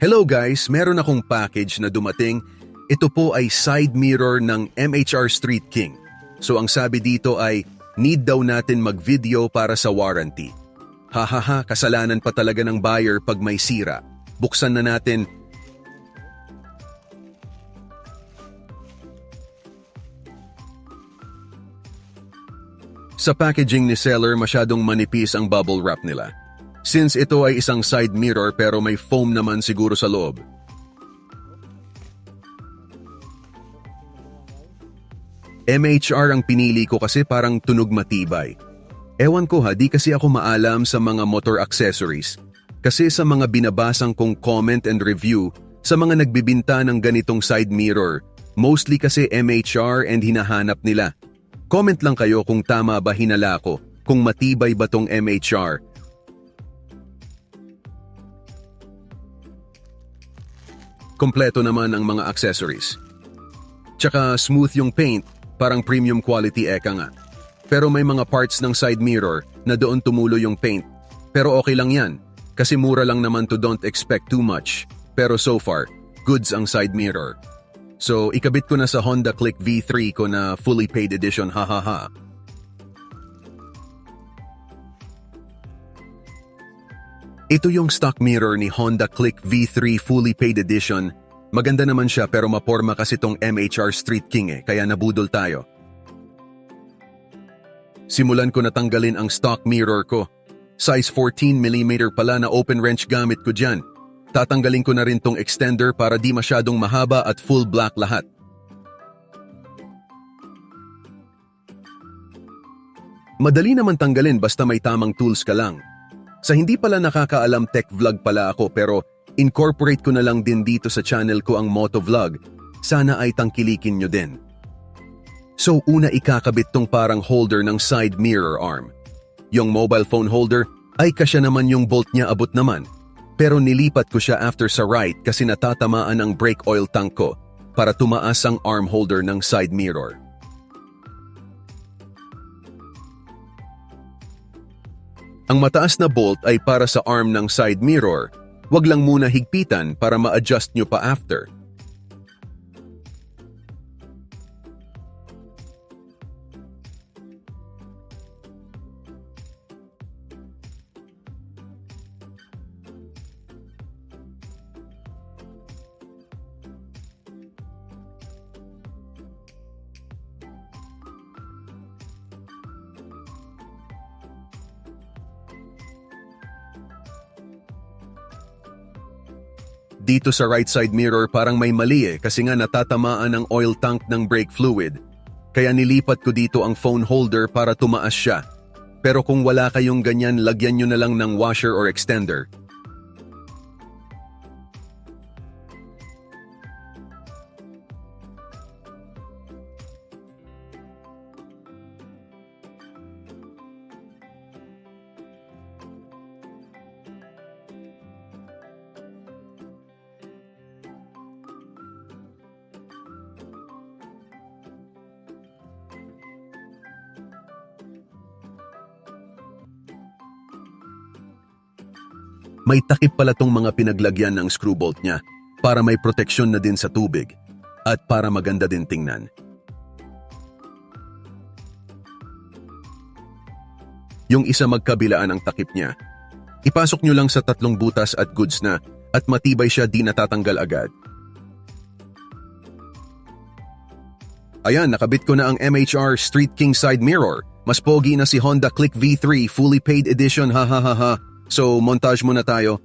Hello guys, meron akong package na dumating. Ito po ay side mirror ng MHR Street King. So ang sabi dito ay, need daw natin mag-video para sa warranty. Hahaha, kasalanan pa talaga ng buyer pag may sira. Buksan na natin. Sa packaging ni seller, masyadong manipis ang bubble wrap nila. Since ito ay isang side mirror pero may foam naman siguro sa loob. MHR ang pinili ko kasi parang tunog matibay. Ewan ko di kasi ako maalam sa mga motor accessories. Kasi sa mga binabasang kong comment and review, sa mga nagbibinta ng ganitong side mirror, mostly kasi MHR and hinahanap nila. Comment lang kayo kung tama ba hinala ko, kung matibay ba tong MHR. Kompleto naman ang mga accessories. Tsaka smooth yung paint, parang premium quality eka nga. Pero may mga parts ng side mirror na doon tumulo yung paint. Pero okay lang yan, kasi mura lang naman to, don't expect too much. Pero so far, goods ang side mirror. So ikabit ko na sa Honda Click V3 ko na fully paid edition, hahaha. Ito yung stock mirror ni Honda Click V3 fully paid edition. Maganda naman siya pero maporma kasi tong MHR Street King kaya nabudol tayo. Simulan ko natanggalin ang stock mirror ko. Size 14mm pala na open wrench gamit ko dyan. Tatanggalin ko na rin tong extender para di masyadong mahaba at full black lahat. Madali naman tanggalin basta may tamang tools ka lang. Sa hindi pala nakakaalam, tech vlog pala ako pero incorporate ko na lang din dito sa channel ko ang motovlog. Sana ay tangkilikin nyo din. So una ikakabit tong parang holder ng side mirror arm. Yung mobile phone holder ay kasya naman yung bolt niya abot naman. Pero nilipat ko siya after sa right kasi natatamaan ang brake oil tank ko para tumaas ang arm holder ng side mirror. Ang mataas na bolt ay para sa arm ng side mirror. Wag lang muna higpitan para ma-adjust nyo pa after. Dito sa right side mirror parang may mali kasi nga natatamaan ang oil tank ng brake fluid. Kaya nilipat ko dito ang phone holder para tumaas siya. Pero kung wala kayong ganyan, lagyan nyo na lang ng washer or extender. May takip pala tong mga pinaglagyan ng screw bolt niya para may proteksyon na din sa tubig at para maganda din tingnan. Yung isa magkabilaan ang takip niya. Ipasok nyo lang sa 3 butas at goods na at matibay siya, di natatanggal agad. Ayan, nakabit ko na ang MHR Street King side mirror. Mas pogi na si Honda Click V3 fully paid edition, hahaha. So, montage muna tayo.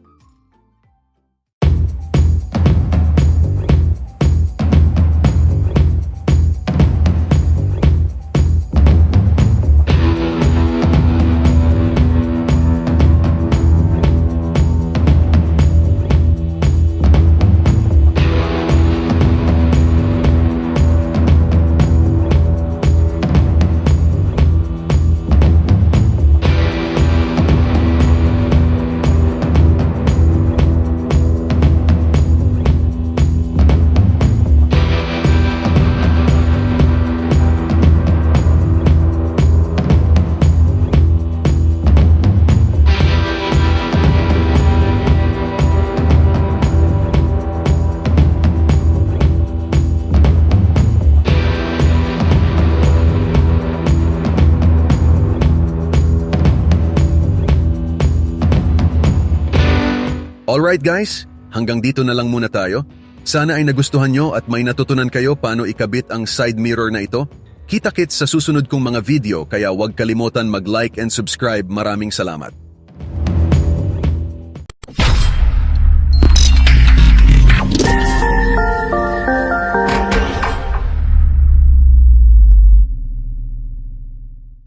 Alright guys, hanggang dito na lang muna tayo. Sana ay nagustuhan nyo at may natutunan kayo paano ikabit ang side mirror na ito. Kita-kits sa susunod kong mga video kaya huwag kalimutan mag-like and subscribe. Maraming salamat.